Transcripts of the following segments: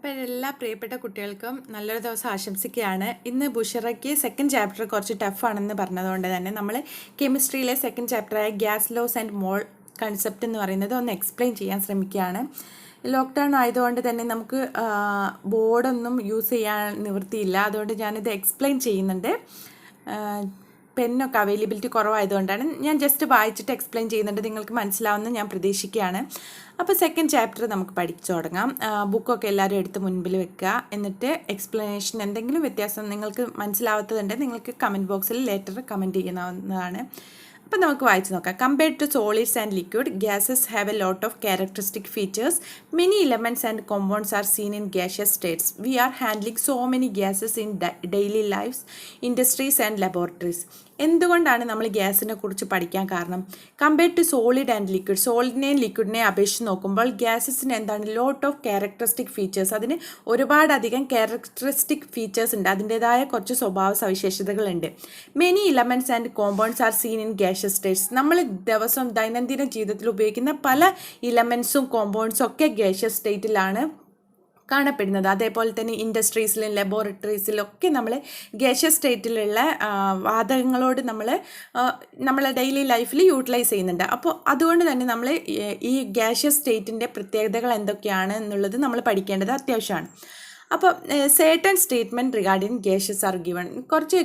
അപ്പോൾ എല്ലാ പ്രിയപ്പെട്ട കുട്ടികൾക്കും നല്ലൊരു ദിവസം ആശംസിക്കുകയാണ്. ഇന്ന് ബുഷറയ്ക്ക് സെക്കൻഡ് ചാപ്റ്റർ കുറച്ച് ടഫാണെന്ന് പറഞ്ഞതുകൊണ്ട് തന്നെ നമ്മൾ കെമിസ്ട്രിയിലെ സെക്കൻഡ് ചാപ്റ്ററായ gas laws and mole concept എന്ന് പറയുന്നത് ഒന്ന് എക്സ്പ്ലെയിൻ ചെയ്യാൻ ശ്രമിക്കുകയാണ്. ലോക്ക്ഡൗൺ ആയതുകൊണ്ട് തന്നെ നമുക്ക് ബോർഡൊന്നും യൂസ് ചെയ്യാൻ നിവൃത്തിയില്ല. അതുകൊണ്ട് ഞാനിത് എക്സ്പ്ലെയിൻ ചെയ്യുന്നുണ്ട്. പെന്നൊക്കെ അവൈലബിലിറ്റി കുറവായതുകൊണ്ടാണ് ഞാൻ ജസ്റ്റ് വായിച്ചിട്ട് എക്സ്പ്ലെയിൻ ചെയ്യുന്നുണ്ട്. നിങ്ങൾക്ക് മനസ്സിലാവുമെന്ന് ഞാൻ പ്രതീക്ഷിക്കുകയാണ്. അപ്പോൾ സെക്കൻഡ് ചാപ്റ്റർ നമുക്ക് പഠിച്ചു തുടങ്ങാം. ബുക്കൊക്കെ എല്ലാവരും എടുത്ത് മുൻപിൽ വെക്കുക. എന്നിട്ട് എക്സ്പ്ലനേഷൻ എന്തെങ്കിലും വ്യത്യാസം നിങ്ങൾക്ക് മനസ്സിലാവാത്തതുണ്ടെങ്കിൽ നിങ്ങൾക്ക് കമൻറ്റ് ബോക്സിൽ ലേറ്റർ കമൻറ്റ് ചെയ്യാവുന്നതാണ്. അപ്പോൾ നമുക്ക് വായിച്ച് നോക്കാം. Compared to solids and liquid, gases have a lot of characteristic features. Many elements and compounds are seen in gaseous states. We are handling so many gases in daily lives, industries and laboratories. എന്തുകൊണ്ടാണ് നമ്മൾ ഗ്യാസിനെ കുറിച്ച് പഠിക്കാൻ കാരണം? Compared to solid and liquid, സോളിഡിനെയും ലിക്വിഡിനെയും അപേക്ഷിച്ച് നോക്കുമ്പോൾ ഗ്യാസസിന് എന്താണ് ലോട്ട് ഓഫ് ക്യാരക്ടറിസ്റ്റിക് ഫീച്ചേഴ്സ്. അതിന് ഒരുപാടധികം ക്യാരക്ടറിസ്റ്റിക് ഫീച്ചേഴ്സ് ഉണ്ട്, അതിൻ്റെതായ കുറച്ച് സ്വഭാവ സവിശേഷതകളുണ്ട്. Many elements and compounds are seen in gaseous States. നമ്മൾ ദിവസം ദൈനംദിന ജീവിതത്തിൽ ഉപയോഗിക്കുന്ന പല ഇലമെൻറ്റ്സും കോമ്പൗണ്ട്സും ഒക്കെ ഗ്യാഷ്യസ് സ്റ്റേറ്റിലാണ് കാണപ്പെടുന്നത്. അതേപോലെ തന്നെ ഇൻഡസ്ട്രീസിലും ലബോറട്ടറീസിലും ഒക്കെ നമ്മൾ ഗ്യാഷ്യസ് സ്റ്റേറ്റിലുള്ള വാതകങ്ങളോട് നമ്മളെ ഡെയിലി ലൈഫിൽ യൂട്ടിലൈസ് ചെയ്യുന്നുണ്ട്. അപ്പോൾ അതുകൊണ്ട് തന്നെ നമ്മൾ ഈ ഗ്യാഷ്യസ് സ്റ്റേറ്റിൻ്റെ പ്രത്യേകതകൾ എന്തൊക്കെയാണ് എന്നുള്ളത് നമ്മൾ പഠിക്കേണ്ടത് അത്യാവശ്യമാണ്. അപ്പോൾ certain statement regarding gaseous are given. കുറച്ച്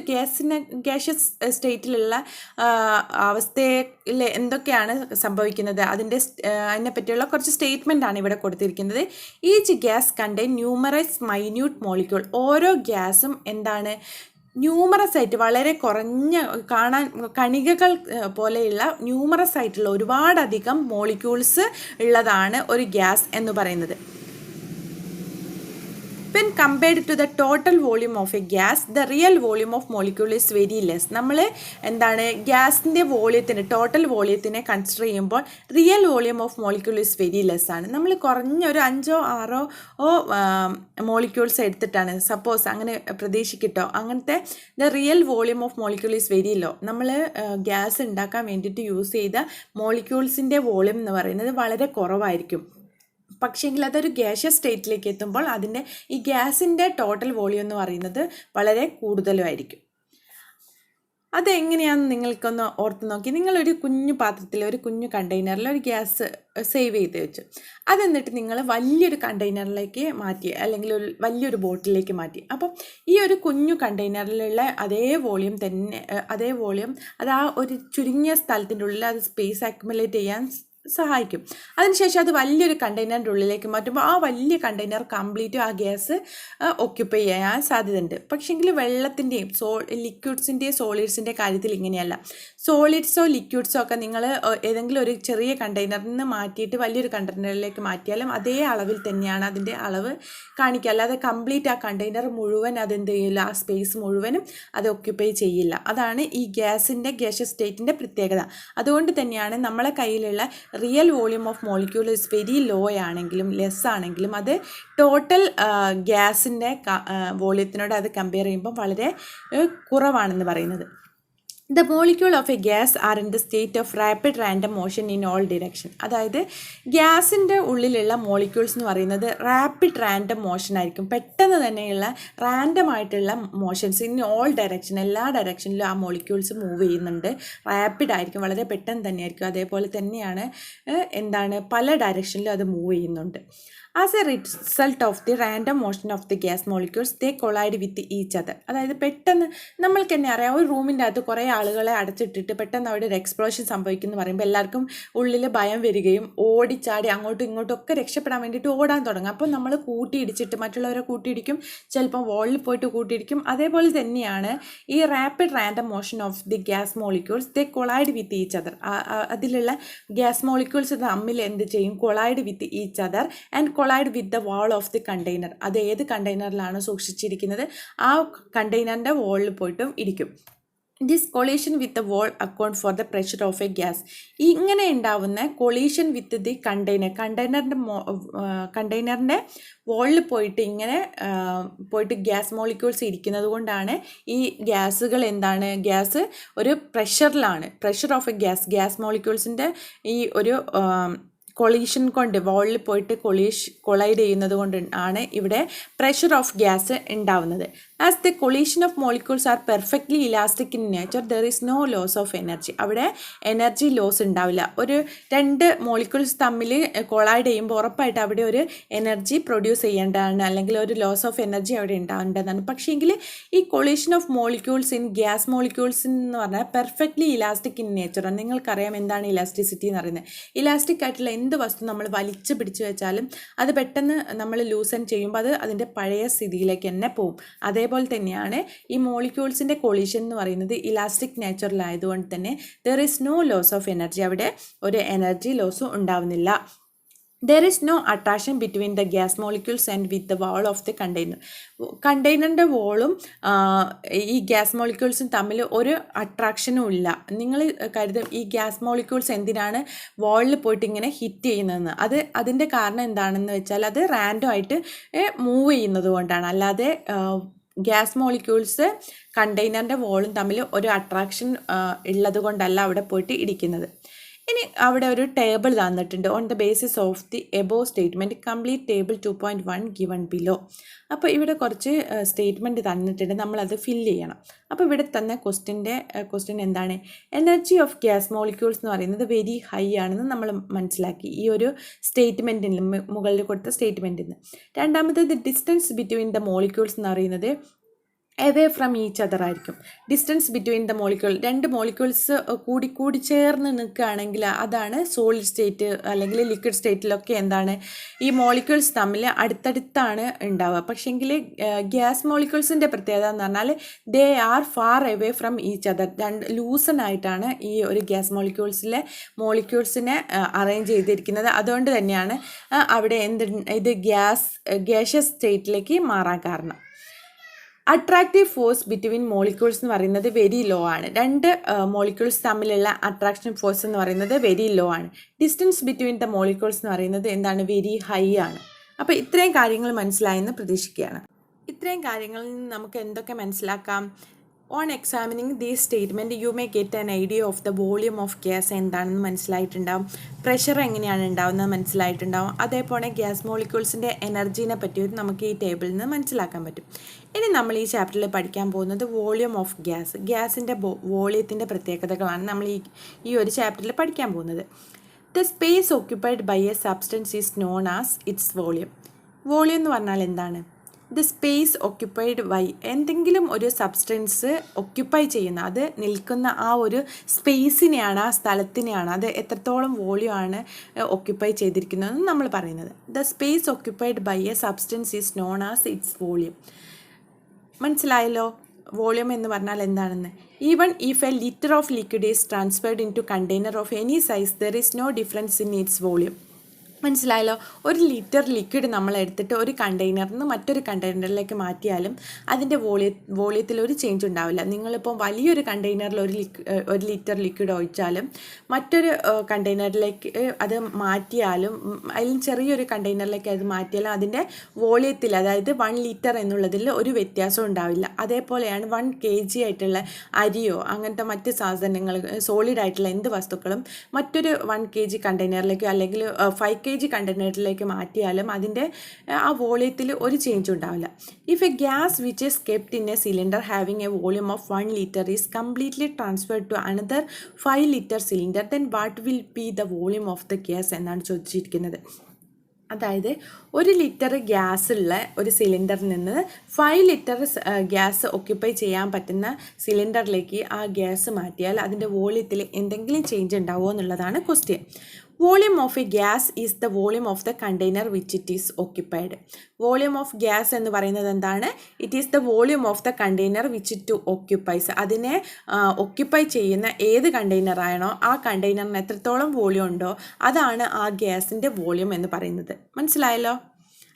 ഗ്യാഷ്യസ് സ്റ്റേറ്റിലുള്ള അവസ്ഥയിൽ എന്തൊക്കെയാണ് സംഭവിക്കുന്നത് അതിനെ പറ്റിയുള്ള കുറച്ച് സ്റ്റേറ്റ്മെൻറ്റാണ് ഇവിടെ കൊടുത്തിരിക്കുന്നത്. Each gas contain numerous minute molecule. ഓരോ ഗ്യാസും എന്താണ്, ന്യൂമറസ് ആയിട്ട് വളരെ കുറഞ്ഞ കാണാൻ കണികകൾ പോലെയുള്ള ന്യൂമറസ് ആയിട്ടുള്ള ഒരുപാടധികം മോളിക്യൂൾസ് ഉള്ളതാണ് ഒരു ഗ്യാസ് എന്ന് പറയുന്നത്. When compared to the total volume of a gas, the real volume of molecule is very less. നമ്മൾ ഗ്യാസിൻ്റെ വോളിയത്തിന്, ടോട്ടൽ വോളിയത്തിനെ കൺസിഡർ ചെയ്യുമ്പോൾ real volume of molecule is very less ആണ്. നമ്മൾ കുറഞ്ഞ ഒരു 5-6 മോളിക്യൂൾസ് എടുത്തിട്ടാണ്, സപ്പോസ് അങ്ങനെ പ്രതീക്ഷിക്കട്ടോ, അങ്ങനത്തെ the real volume of molecule is very low. നമ്മൾ ഗ്യാസ് ഉണ്ടാക്കാൻ വേണ്ടിയിട്ട് യൂസ് ചെയ്ത മോളിക്യൂൾസിൻ്റെ വോളിയം എന്ന് പറയുന്നത് വളരെ കുറവായിരിക്കും. പക്ഷേങ്കിൽ അതൊരു ഗ്യാഷ്യസ് സ്റ്റേറ്റിലേക്ക് എത്തുമ്പോൾ അതിൻ്റെ ഈ ഗ്യാസിൻ്റെ ടോട്ടൽ വോളിയം എന്ന് പറയുന്നത് വളരെ കൂടുതലുമായിരിക്കും. അതെങ്ങനെയാണെന്ന് നിങ്ങൾക്കൊന്ന് ഓർത്ത് നോക്കി. നിങ്ങളൊരു കുഞ്ഞു പാത്രത്തിൽ, ഒരു കുഞ്ഞു കണ്ടെയ്നറിൽ ഒരു ഗ്യാസ് സേവ് ചെയ്ത് വെച്ചു. അതെന്നിട്ട് നിങ്ങൾ വലിയൊരു കണ്ടെയ്നറിലേക്ക് മാറ്റി, അല്ലെങ്കിൽ ഒരു വലിയൊരു ബോട്ടിലേക്ക് മാറ്റി. അപ്പം ഈ ഒരു കുഞ്ഞു കണ്ടെയ്നറിലുള്ള അതേ വോളിയം അത് ആ ഒരു ചുരുങ്ങിയ സ്ഥലത്തിൻ്റെ ഉള്ളിൽ അത് സ്പേസ് അക്യുമുലേറ്റ് ചെയ്യാൻ സഹായിക്കും. അതിനുശേഷം അത് വലിയൊരു കണ്ടെയ്നറിൻ്റെ ഉള്ളിലേക്ക് മാറ്റുമ്പോൾ ആ വലിയ കണ്ടെയ്നർ കംപ്ലീറ്റ് ആ ഗ്യാസ് ഒക്യുപ്പൈ ചെയ്യാൻ സാധ്യതയുണ്ട്. പക്ഷേങ്കിൽ വെള്ളത്തിൻ്റെയും ലിക്വിഡ്സിൻ്റെയും സോളിഡ്സിൻ്റെ കാര്യത്തിൽ ഇങ്ങനെയല്ല. സോളിഡ്സോ ലിക്വിഡ്സോ ഒക്കെ നിങ്ങൾ ഏതെങ്കിലും ഒരു ചെറിയ കണ്ടെയ്നറിൽ നിന്ന് മാറ്റിയിട്ട് വലിയൊരു കണ്ടെയ്നറിലേക്ക് മാറ്റിയാലും അതേ അളവിൽ തന്നെയാണ് അതിൻ്റെ അളവ് കാണിക്കുക. അല്ലാതെ കംപ്ലീറ്റ് ആ കണ്ടെയ്നർ മുഴുവൻ അതെന്ത് ചെയ്യില്ല, ആ സ്പേസ് മുഴുവനും അത് ഒക്യുപ്പൈ ചെയ്യില്ല. അതാണ് ഈ ഗ്യാഷ്യസ് സ്റ്റേറ്റിൻ്റെ പ്രത്യേകത. അതുകൊണ്ട് തന്നെയാണ് നമ്മളെ കയ്യിലുള്ള real volume of molecule is very low ആണെങ്കിലും ലെസ് ആണെങ്കിലും അത് ടോട്ടൽ ഗ്യാസിൻ്റെ വോളിയത്തിനോട് അത് കമ്പയർ ചെയ്യുമ്പോൾ വളരെ കുറവാണെന്ന് പറയുന്നത്. The molecule of A gas are in the state of rapid random motion in all direction. അതായത് ഗ്യാസിൻ്റെ ഉള്ളിലുള്ള മോളിക്യൂൾസ് എന്ന് പറയുന്നത് റാപ്പിഡ് റാൻഡം മോഷൻ ആയിരിക്കും. പെട്ടെന്ന് തന്നെയുള്ള റാൻഡം ആയിട്ടുള്ള മോഷൻസ് ഇൻ ഓൾ ഡയറക്ഷൻ, എല്ലാ ഡയറക്ഷനിലും ആ മോളിക്യൂൾസ് മൂവ് ചെയ്യുന്നുണ്ട്. റാപ്പിഡ് ആയിരിക്കും, വളരെ പെട്ടെന്ന് തന്നെയായിരിക്കും. അതേപോലെ തന്നെയാണ് പല ഡയറക്ഷനിലും അത് മൂവ് ചെയ്യുന്നുണ്ട്. As a result of the random motion of the gas molecules, they collide with each other. അതായത് പെട്ടെന്ന് നമ്മൾക്ക് തന്നെ അറിയാം, ഒരു റൂമിൻ്റെ അകത്ത് കുറേ ആളുകളെ അടച്ചിട്ടിട്ട് പെട്ടെന്ന് അവിടെ ഒരു എക്സ്പ്ലോഷൻ സംഭവിക്കുന്നു പറയുമ്പോൾ എല്ലാവർക്കും ഉള്ളിൽ ഭയം വരികയും ഓടിച്ചാടി അങ്ങോട്ടും ഇങ്ങോട്ടും ഒക്കെ രക്ഷപ്പെടാൻ വേണ്ടിയിട്ട് ഓടാൻ തുടങ്ങും. അപ്പോൾ നമ്മൾ കൂട്ടിയിടിച്ചിട്ട് മറ്റുള്ളവരെ കൂട്ടിയിടിക്കും, ചിലപ്പോൾ വാളിൽ പോയിട്ട് കൂട്ടിയിടിക്കും. അതേപോലെ തന്നെയാണ് ഈ rapid random motion of the gas molecules, they collide with each other. അതിലുള്ള ഗ്യാസ് മോളിക്യൂൾസ് തമ്മിൽ എന്ത് ചെയ്യും, collide with each other and collide with the wall of the container. അത് ഏത് കണ്ടെയ്നറിലാണോ സൂക്ഷിച്ചിരിക്കുന്നത് ആ കണ്ടെയ്നറിൻ്റെ വാളിൽ പോയിട്ടും ഇരിക്കും. This collision with the wall account for the pressure of A gas. ഇങ്ങനെ ഉണ്ടാവുന്ന കൊളീഷൻ വിത്ത് ദി കണ്ടെയ്നറിൻ്റെ വാളിൽ പോയിട്ട് ഗ്യാസ് മോളിക്യൂൾസ് ഇരിക്കുന്നത് കൊണ്ടാണ് ഈ ഗ്യാസുകൾ ഗ്യാസ് ഒരു പ്രഷറിലാണ്. പ്രഷർ ഓഫ് എ ഗ്യാസ് മോളിക്യൂൾസിൻ്റെ ഈ ഒരു കൊളീഷൻ കൊണ്ട് വാളിൽ പോയിട്ട് കൊളൈഡ് ചെയ്യുന്നത് കൊണ്ട് ആണ് ഇവിടെ പ്രഷർ ഓഫ് ഗ്യാസ് ഉണ്ടാവുന്നത്. As the collision of molecules are perfectly elastic in nature there is no loss of energy. അവിടെ എനർജി ലോസ് ഉണ്ടാവില്ല. ഒരു രണ്ട് മോളിക്യൂൾസ് തമ്മിൽ കൊളൈഡ് ചെയ്യുമ്പോൾ ഉറപ്പായിട്ട് അവിടെ ഒരു എനർജി പ്രൊഡ്യൂസ് ചെയ്യേണ്ടതാണ്, അല്ലെങ്കിൽ ഒരു ലോസ് ഓഫ് എനർജി അവിടെ ഉണ്ടാവേണ്ടതാണ്. പക്ഷേങ്കിൽ ഈ collision of molecules in gas molecules എന്ന് പറഞ്ഞാൽ പെർഫെക്റ്റ്ലി ഇലാസ്റ്റിക് ഇൻ നേച്ചർ. നിങ്ങൾക്കറിയാം എന്താണ് ഇലാസ്റ്റിസിറ്റി എന്ന് പറയുന്നത്. ഇലാസ്റ്റിക് ആയിട്ടുള്ള എന്ത് വസ്തു നമ്മൾ വലിച്ചു പിടിച്ചു വെച്ചാലും അത് പെട്ടെന്ന് നമ്മൾ ലൂസൻ ചെയ്യുമ്പോൾ അത് അതിൻ്റെ പഴയ സ്ഥിതിയിലേക്ക് തന്നെ പോകും. അതേപോലെ തന്നെയാണ് ഈ മോളിക്യൂൾസിൻ്റെ കൊളീഷൻ എന്ന് പറയുന്നത് ഇലാസ്റ്റിക് നേച്ചറിലായതുകൊണ്ട് തന്നെ there is no loss of energy. അവിടെ ഒരു എനർജി ലോസും ഉണ്ടാവുന്നില്ല. There is no attraction between the gas molecules and with the wall of the container. കണ്ടെയ്നറിൻ്റെ വോളും ഈ ഗ്യാസ് മോളിക്യൂൾസും തമ്മിൽ ഒരു അട്രാക്ഷനും ഇല്ല. നിങ്ങൾ കരുതും ഈ ഗ്യാസ് മോളിക്യൂൾസ് എന്തിനാണ് വാളിൽ പോയിട്ട് ഇങ്ങനെ ഹിറ്റ് ചെയ്യുന്നതെന്ന്. അതിൻ്റെ കാരണം എന്താണെന്ന് വെച്ചാൽ അത് റാൻഡം ആയിട്ട് മൂവ് ചെയ്യുന്നത് കൊണ്ടാണ്. അല്ലാതെ ഗ്യാസ് മോളിക്യൂൾസ് കണ്ടെയ്നറിൻ്റെ വോളും തമ്മിൽ ഒരു അട്രാക്ഷൻ ഉള്ളത് കൊണ്ടല്ല അവിടെ പോയിട്ട് ഇടിക്കുന്നത്. ഇനി അവിടെ ഒരു ടേബിൾ തന്നിട്ടുണ്ട്. On the basis of the above statement complete table 2.1 given below. അപ്പോൾ ഇവിടെ കുറച്ച് സ്റ്റേറ്റ്മെൻറ്റ് തന്നിട്ടുണ്ട്, നമ്മളത് ഫില്ല് ചെയ്യണം. അപ്പോൾ ഇവിടെ തന്നെ ക്വസ്റ്റ്യൻ എന്താണ്? എനർജി ഓഫ് ഗ്യാസ് മോളിക്യൂൾസ് എന്ന് പറയുന്നത് വെരി ഹൈ ആണെന്ന് നമ്മൾ മനസ്സിലാക്കി ഈ ഒരു സ്റ്റേറ്റ്മെൻറ്റിൽ, മുകളിൽ കൊടുത്ത സ്റ്റേറ്റ്മെൻറ്റിൽ നിന്ന്. രണ്ടാമത്തേത് ഡിസ്റ്റൻസ് ബിറ്റ്വീൻ ദ മോളിക്യൂൾസ് എന്ന് പറയുന്നത് എവേ ഫ്രം ഈച്ച് അതർ ആയിരിക്കും. ഡിസ്റ്റൻസ് ബിറ്റ്വീൻ ദ മോളിക്യൂൾ, രണ്ട് മോളിക്യൂൾസ് കൂടി ചേർന്ന് നിൽക്കുകയാണെങ്കിൽ അതാണ് സോളിഡ് സ്റ്റേറ്റ് അല്ലെങ്കിൽ ലിക്വിഡ് സ്റ്റേറ്റിലൊക്കെ എന്താണ് ഈ മോളിക്യൂൾസ് തമ്മിൽ അടുത്തടുത്താണ് ഉണ്ടാവുക. പക്ഷേങ്കിൽ ഗ്യാസ് മോളിക്യൂൾസിൻ്റെ പ്രത്യേകത എന്ന് പറഞ്ഞാൽ they are far away from each other. ലൂസനായിട്ടാണ് ഈ ഒരു ഗ്യാസ് മോളിക്യൂൾസിനെ അറേഞ്ച് ചെയ്തിരിക്കുന്നത്. അതുകൊണ്ട് തന്നെയാണ് അവിടെ ഇത് ഗ്യാഷ്യസ് സ്റ്റേറ്റിലേക്ക് മാറാൻ കാരണം. അട്രാക്റ്റീവ് ഫോഴ്സ് ബിറ്റ്വീൻ മോളിക്യൂൾസ് എന്ന് പറയുന്നത് വെരി ലോ ആണ്. രണ്ട് മോളിക്യൂൾസ് തമ്മിലുള്ള അട്രാക്ഷൻ ഫോഴ്സ് എന്ന് പറയുന്നത് വെരി ലോ ആണ്. ഡിസ്റ്റൻസ് ബിറ്റ്വീൻ ദ മോളിക്യൂൾസ് എന്ന് പറയുന്നത് എന്താണ്? വെരി ഹൈ ആണ്. അപ്പോൾ ഇത്രയും കാര്യങ്ങൾ മനസ്സിലായെന്ന് പ്രതീക്ഷിക്കുകയാണ്. ഇത്രയും കാര്യങ്ങളിൽ നിന്ന് നമുക്ക് എന്തൊക്കെ മനസ്സിലാക്കാം? On examining these statement you may get an idea of the volume of gas എന്താണെന്ന് മനസ്സിലായിട്ടുണ്ടാവും, പ്രഷർ എങ്ങനെയാണ് ഉണ്ടാവുന്നത് മനസ്സിലായിട്ടുണ്ടാവും, അതേപോലെ ഗ്യാസ് മോളിക്യൂൾസിൻ്റെ എനർജീനെ പറ്റിയും നമുക്ക് ഈ ടേബിളിൽ നിന്ന് മനസ്സിലാക്കാൻ പറ്റും. ഇനി നമ്മൾ ഈ ചാപ്റ്ററിൽ പഠിക്കാൻ പോകുന്നത് വോളിയം ഓഫ് ഗ്യാസിൻ്റെ വോളിയത്തിൻ്റെ പ്രത്യേകതകളാണ് നമ്മൾ ഈ ഒരു ചാപ്റ്ററിൽ പഠിക്കാൻ പോകുന്നത്. The space occupied by a substance is known as its volume. Volume എന്ന് പറഞ്ഞാൽ എന്താണ്? ദ സ്പേസ് ഓക്യുപ്പൈഡ് ബൈ, എന്തെങ്കിലും ഒരു സബ്സ്റ്റൻസ് ഒക്യുപ്പൈ ചെയ്യുന്ന, അത് നിൽക്കുന്ന ആ ഒരു സ്പേസിനെയാണ്, ആ സ്ഥലത്തിനെയാണ്, അത് എത്രത്തോളം വോളിയം ആണ് ഒക്യുപ്പൈ ചെയ്തിരിക്കുന്നതെന്ന് നമ്മൾ പറയുന്നത്. The space occupied by a substance is known as its volume. മനസ്സിലായല്ലോ വോളിയം എന്ന് പറഞ്ഞാൽ എന്താണെന്ന്? Even if a litre of liquid is transferred into container of any size there is no difference in its volume. മനസ്സിലായല്ലോ? ഒരു litre liquid നമ്മൾ എടുത്തിട്ട് ഒരു കണ്ടെയ്നറിൽ നിന്ന് മറ്റൊരു കണ്ടെയ്നറിലേക്ക് മാറ്റിയാലും അതിൻ്റെ വോളിയത്തിൽ ഒരു ചേഞ്ച് ഉണ്ടാവില്ല. നിങ്ങളിപ്പോൾ വലിയൊരു കണ്ടെയ്നറിൽ ഒരു ലിറ്റർ ലിക്വിഡ് ഒഴിച്ചാലും മറ്റൊരു കണ്ടെയ്നറിലേക്ക് അത് മാറ്റിയാലും, അതിലും ചെറിയൊരു കണ്ടെയ്നറിലേക്ക് അത് മാറ്റിയാലും അതിൻ്റെ വോളിയത്തിൽ, അതായത് 1 ലിറ്റർ എന്നുള്ളതിൽ ഒരു വ്യത്യാസം ഉണ്ടാവില്ല. അതേപോലെയാണ് 1 kg ആയിട്ടുള്ള അരിയോ അങ്ങനത്തെ മറ്റ് സാധനങ്ങൾ, സോളിഡ് ആയിട്ടുള്ള എന്ത് വസ്തുക്കളും മറ്റൊരു 1 kg കണ്ടെയ്നറിലേക്കോ അല്ലെങ്കിൽ 5 kg കണ്ടെയ്നറിലേക്ക് മാറ്റിയാലും അതിൻ്റെ ആ വോളിയത്തിൽ ഒരു ചേഞ്ച് ഉണ്ടാവില്ല. If a gas which is kept in a cylinder having a volume of 1 litre is completely transferred to another 5 litre cylinder then what will be the volume of the gas എന്നാണ് ചോദിച്ചിരിക്കുന്നത്. അതായത് 1 litre ഗ്യാസുള്ള ഒരു സിലിണ്ടറിൽ നിന്ന് 5 litre gas occupy ചെയ്യാൻ പറ്റുന്ന സിലിണ്ടറിലേക്ക് ആ gas മാറ്റിയാൽ അതിൻ്റെ വോളിയത്തിൽ എന്തെങ്കിലും ചേഞ്ച് ഉണ്ടാവുമോ എന്നുള്ളതാണ് question. Volume of A gas is the volume of the container which it is occupied. Volume of gas എന്ന് പറയുന്നത് എന്താണ്? It is the volume of the container which it occupies. അതിനെ ഒക്യുപ്പൈ ചെയ്യുന്ന ഏത് കണ്ടെയ്നർ ആണോ ആ കണ്ടെയ്നറിന് എത്രത്തോളം വോളിയം ഉണ്ടോ അതാണ് ആ ഗ്യാസിൻ്റെ വോളിയം എന്ന് പറയുന്നത്. മനസ്സിലായല്ലോ?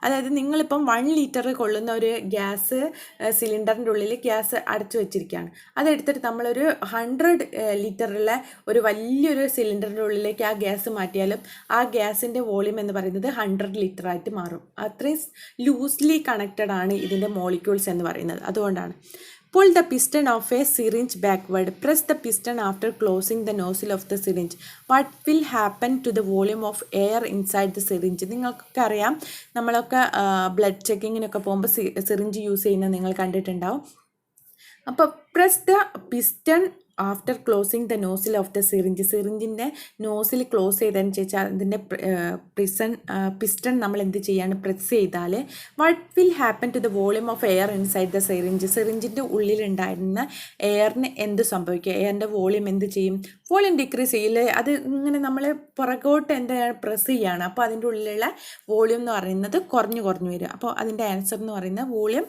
അതായത് നിങ്ങളിപ്പം 1 ലിറ്റർ കൊള്ളുന്ന ഒരു ഗ്യാസ് സിലിണ്ടറിൻ്റെ ഉള്ളിൽ ഗ്യാസ് അടച്ചു വെച്ചിരിക്കുകയാണ്. അതെടുത്തിട്ട് നമ്മളൊരു 100 ലിറ്ററുള്ള ഒരു വലിയൊരു സിലിണ്ടറിൻ്റെ ഉള്ളിലേക്ക് ആ ഗ്യാസ് മാറ്റിയാലും ആ ഗ്യാസിൻ്റെ വോളിയം എന്ന് പറയുന്നത് 100 ലിറ്റർ ആയിട്ട് മാറും. അത്രയും ലൂസ്ലി കണക്റ്റഡ് ആണ് ഇതിൻ്റെ മോളിക്യൂൾസ് എന്ന് പറയുന്നത്. അതുകൊണ്ടാണ് Pull the piston of a syringe backward. Press the piston after closing the nozzle of the syringe. What will happen to the volume of air inside the syringe? നിങ്ങൾക്കൊക്കെ അറിയാം, നമ്മളൊക്കെ blood ചെക്കിങ്ങിനൊക്കെ പോകുമ്പോൾ syringe use ചെയ്യുന്നത് നിങ്ങൾ കണ്ടിട്ടുണ്ടാവും. അപ്പോൾ press the piston after closing the nozzle of the സിറിഞ്ചിൻ്റെ nozzle close ചെയ്തതിന് ശേഷം അതിൻ്റെ പിസ്റ്റൺ നമ്മൾ എന്ത് ചെയ്യാണ്, പ്രസ് ചെയ്താൽ what will happen to the volume of air inside the സിറിഞ്ചിൻ്റെ ഉള്ളിലുണ്ടായിരുന്ന എയറിന് എന്ത് സംഭവിക്കുക, എയറിൻ്റെ വോളിയം എന്ത് ചെയ്യും, വോളിയം ഡിക്രീസ് ചെയ്യില്ലേ, അത് ഇങ്ങനെ നമ്മൾ പുറകോട്ട് എന്താണ് പ്രസ് ചെയ്യുകയാണ്. അപ്പോൾ അതിൻ്റെ ഉള്ളിലുള്ള വോളിയം എന്ന് പറയുന്നത് കുറഞ്ഞു വരും. അപ്പോൾ അതിൻ്റെ ആൻസർ എന്ന് പറയുന്നത് വോളിയം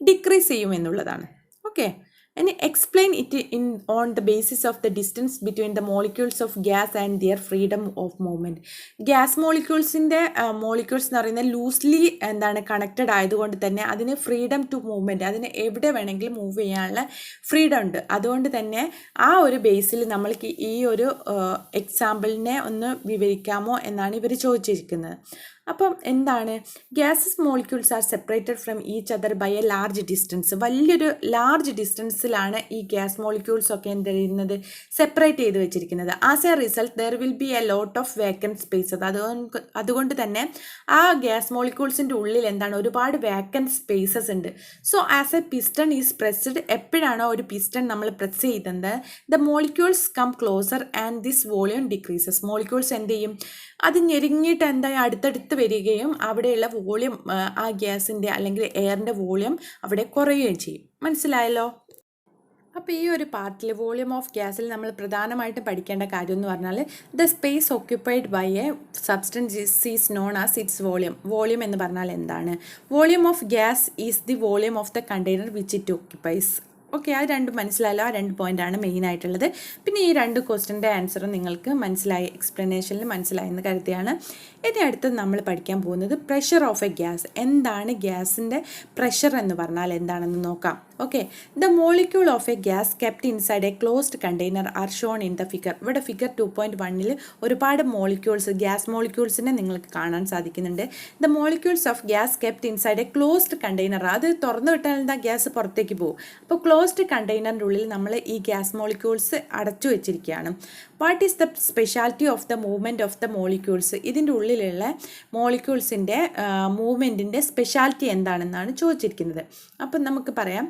ഡിക്രീസ് ചെയ്യും എന്നുള്ളതാണ്. Okay, and explain it on the basis of the distance between the molecules of gas and their freedom of movement. Gas മോളിക്യൂൾസിൻ്റെ മോളിക്യൂൾസ് എന്ന് പറയുന്നത് ലൂസ്ലി കണക്റ്റഡ് ആയതുകൊണ്ട് തന്നെ അതിന് ഫ്രീഡം ടു മൂവ്മെൻറ്റ്, അതിന് എവിടെ വേണമെങ്കിലും മൂവ് ചെയ്യാനുള്ള ഫ്രീഡം ഉണ്ട്. അതുകൊണ്ട് തന്നെ ആ ഒരു ബേസിൽ നമ്മൾക്ക് ഈ ഒരു എക്സാമ്പിളിനെ ഒന്ന് വിവരിക്കാമോ എന്നാണ് ഇവർ ചോദിച്ചിരിക്കുന്നത്. അപ്പം എന്താണ്, gases molecules are separated from each other by a large distance. വലിയൊരു ലാർജ് ഡിസ്റ്റൻസിലാണ് ഈ ഗ്യാസ് മോളിക്യൂൾസ് ഒക്കെ എന്ത് ചെയ്യുന്നത്, സെപ്പറേറ്റ് ചെയ്ത് വെച്ചിരിക്കുന്നത്. As a result there will be a lot of vacant spaces. അതുകൊണ്ട് തന്നെ ആ ഗ്യാസ് മോളിക്യൂൾസിൻ്റെ ഉള്ളിൽ ഒരുപാട് വേക്കൻറ്റ് സ്പേസസ് ഉണ്ട്. So as a piston is pressed, എപ്പോഴാണോ ഒരു പിസ്റ്റൺ നമ്മൾ പ്രസ് ചെയ്യുന്നത്, the molecules come closer and this volume decreases. Molecules എന്ത് ചെയ്യും, അത് ഞെരുങ്ങിയിട്ട് അടുത്തടുത്ത് വരികയും അവിടെയുള്ള വോളിയം, ആ ഗ്യാസിൻ്റെ അല്ലെങ്കിൽ എയറിൻ്റെ വോളിയം അവിടെ കുറയുകയും ചെയ്യും. മനസ്സിലായല്ലോ? അപ്പോൾ ഈ ഒരു പാർട്ടിൽ വോളിയം ഓഫ് ഗ്യാസിൽ നമ്മൾ പ്രധാനമായിട്ടും പഠിക്കേണ്ട കാര്യം എന്ന് പറഞ്ഞാൽ the space occupied by a substance is known as its volume. Volume എന്ന് പറഞ്ഞാൽ എന്താണ്? Volume of gas is the volume of the container which it occupies. Okay, അത് രണ്ടും മനസ്സിലായല്ലോ. ആ 2 പോയിൻ്റാണ് മെയിൻ ആയിട്ടുള്ളത്. പിന്നെ ഈ 2 ക്വസ്റ്റ്യൻ്റെ ആൻസറും നിങ്ങൾക്ക് മനസ്സിലായി, എക്സ്പ്ലനേഷനിൽ മനസ്സിലായെന്ന് കരുതിയാണ്. ഇനി അടുത്ത് നമ്മൾ പഠിക്കാൻ പോകുന്നത് പ്രഷർ ഓഫ് എ ഗ്യാസ്. എന്താണ് ഗ്യാസിൻ്റെ പ്രഷർ എന്ന് പറഞ്ഞാൽ എന്താണെന്ന് നോക്കാം. Okay, the molecule of A gas kept inside A closed container are shown in the figure. ഇവിടെ ഫിഗർ 2.1 ഒരുപാട് മോളിക്യൂൾസ്, ഗ്യാസ് മോളിക്യൂൾസിനെ നിങ്ങൾക്ക് കാണാൻ സാധിക്കുന്നുണ്ട്. The molecules of gas kept inside A closed container. അത് തുറന്നു വിട്ടാൽ എന്താ, ഗ്യാസ് പുറത്തേക്ക് പോകും. അപ്പോൾ ക്ലോസ്ഡ് കണ്ടെയ്നറിൻ്റെ ഉള്ളിൽ നമ്മൾ ഈ ഗ്യാസ് മോളിക്യൂൾസ് അടച്ചു വെച്ചിരിക്കുകയാണ്. What is the speciality of the movement of the molecules? ഇതിൻ്റെ ഉള്ളിലുള്ള മോളിക്യൂൾസിൻ്റെ മൂവ്മെൻറ്റിൻ്റെ സ്പെഷ്യാലിറ്റി എന്താണെന്നാണ് ചോദിച്ചിരിക്കുന്നത്. അപ്പം നമുക്ക് പറയാം,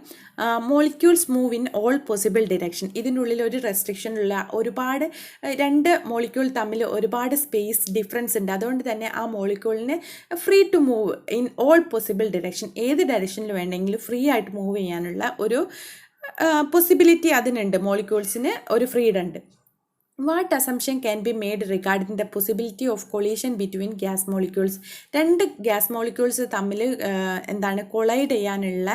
molecules move in all possible direction. ഇതിൻ്റെ ഉള്ളിൽ ഒരു റെസ്ട്രിക്ഷനുള്ള ഒരുപാട് 2 മോളിക്യൂൾ തമ്മിൽ ഒരുപാട് സ്പേസ് ഡിഫറൻസ് ഉണ്ട്. അതുകൊണ്ട് തന്നെ ആ മോളിക്യൂളിന് free to move in all possible direction. ഏത് ഡയറക്ഷനിൽ വേണമെങ്കിലും ഫ്രീ ആയിട്ട് മൂവ് ചെയ്യാനുള്ള ഒരു പോസിബിലിറ്റി അതിനുണ്ട്. മോളിക്യൂൾസിന് ഒരു ഫ്രീഡം ഉണ്ട്. What assumption can be made regarding the possibility of collision between gas molecules? 2 gas molecules തമ്മിൽ കൊളൈഡ് ചെയ്യാനുള്ള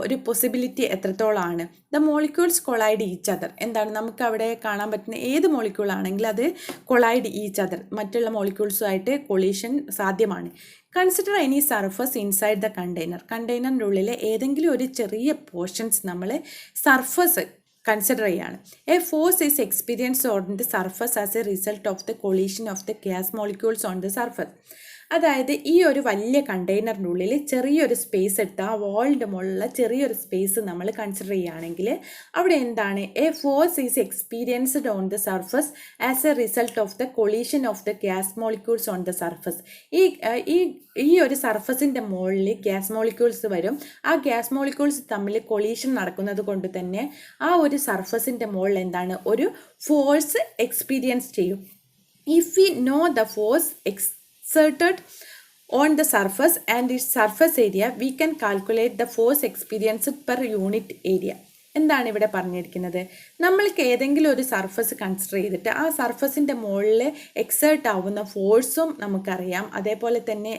ഒരു പോസിബിലിറ്റി എത്രത്തോളമാണ്? The molecules collide each other. നമുക്ക് അവിടെ കാണാൻ പറ്റുന്ന ഏത് മോളിക്യൂൾ ആണെങ്കിലും അത് കൊളൈഡ് ഈച്ച് അതർ, മറ്റുള്ള മോളിക്യൂൾസുമായിട്ട് കൊളീഷൻ സാധ്യമാണ്. Consider any surface inside the container. കണ്ടെയ്നറിൻ്റെ ഉള്ളിൽ ഏതെങ്കിലും ഒരു ചെറിയ പോർഷൻസ് നമ്മൾ സർഫസ് കൺസിഡർ ചെയ്യാണ്. A force is experience on the surface as a result of the collision of the gas molecules on the surface. അതായത് ഈ ഒരു വലിയ കണ്ടെയ്നറിൻ്റെ ഉള്ളിൽ ചെറിയൊരു സ്പേസ് എടുത്ത് ആ വാളിൻ്റെ മുകളിലുള്ള ചെറിയൊരു സ്പേസ് നമ്മൾ കൺസിഡർ ചെയ്യുകയാണെങ്കിൽ അവിടെ എന്താണ്, A force is experienced on the surface as a result of the collision of the gas molecules on the surface. ഈ ഒരു സർഫസിൻ്റെ മുകളിൽ ഗ്യാസ് മോളിക്യൂൾസ് വരും. ആ ഗ്യാസ് മോളിക്യൂൾസ് തമ്മിൽ കൊളീഷൻ നടക്കുന്നത് കൊണ്ട് തന്നെ ആ ഒരു സർഫസിൻ്റെ മുകളിൽ ഒരു ഫോഴ്സ് എക്സ്പീരിയൻസ് ചെയ്യും. If we know the force exerted on the surface and its surface area, we can calculate the force experienced per unit area. എന്താണ് ഇവിടെ പറഞ്ഞിരിക്കുന്നത്? നമ്മൾക്ക് ഏതെങ്കിലും ഒരു സർഫസ് കൺസിഡർ ചെയ്തിട്ട് ആ സർഫസിൻ്റെ മുകളിൽ എക്സേർട്ട് ആവുന്ന ഫോഴ്സും നമുക്കറിയാം. അതേപോലെ തന്നെ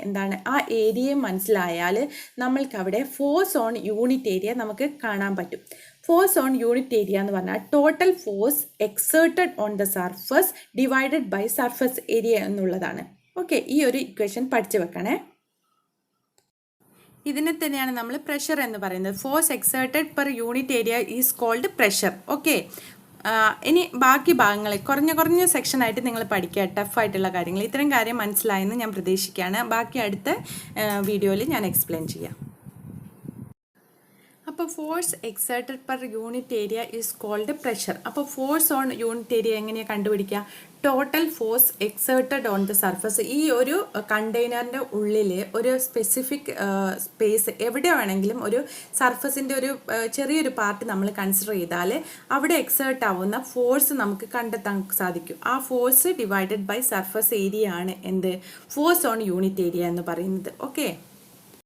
ആ ഏരിയയും മനസ്സിലായാൽ നമ്മൾക്ക് അവിടെ ഫോഴ്സ് ഓൺ യൂണിറ്റ് ഏരിയ നമുക്ക് കാണാൻ പറ്റും. ഫോഴ്സ് ഓൺ യൂണിറ്റ് ഏരിയ എന്ന് പറഞ്ഞാൽ total force exerted on the surface divided by surface area എന്നുള്ളതാണ്. ഓക്കെ, ഈ ഒരു ഇക്വേഷൻ പഠിച്ചു വെക്കണേ. ഇതിനെ തന്നെയാണ് നമ്മൾ പ്രഷർ എന്ന് പറയുന്നത്. Force exerted per unit area is called pressure. Okay, ഇനി ബാക്കി ഭാഗങ്ങൾ കുറഞ്ഞ സെക്ഷനായിട്ട് നിങ്ങൾ പഠിക്കുക. ടഫായിട്ടുള്ള കാര്യങ്ങൾ, ഇത്തരം കാര്യം മനസ്സിലായെന്ന് ഞാൻ പ്രതീക്ഷിക്കുകയാണ്. ബാക്കി അടുത്ത വീഡിയോയിൽ ഞാൻ എക്സ്പ്ലെയിൻ ചെയ്യാം. അപ്പോൾ force exerted per unit area is called pressure. അപ്പോൾ ഫോഴ്സ് ഓൺ യൂണിറ്റ് ഏരിയ എങ്ങനെയാണ് കണ്ടുപിടിക്കുക? Total force exerted on the surface. ഈ ഒരു കണ്ടെയ്നറിൻ്റെ ഉള്ളിൽ ഒരു സ്പെസിഫിക് സ്പേസ് എവിടെ വേണമെങ്കിലും ഒരു സർഫസിൻ്റെ ഒരു ചെറിയൊരു പാർട്ട് നമ്മൾ കൺസിഡർ ചെയ്താൽ അവിടെ എക്സേർട്ട് ആവുന്ന ഫോഴ്സ് നമുക്ക് കണ്ടെത്താൻ സാധിക്കും. ആ force divided by surface area ആണ് എന്ത്? ഫോഴ്സ് ഓൺ യൂണിറ്റ് ഏരിയ എന്ന് പറയുന്നത്. ഓക്കെ.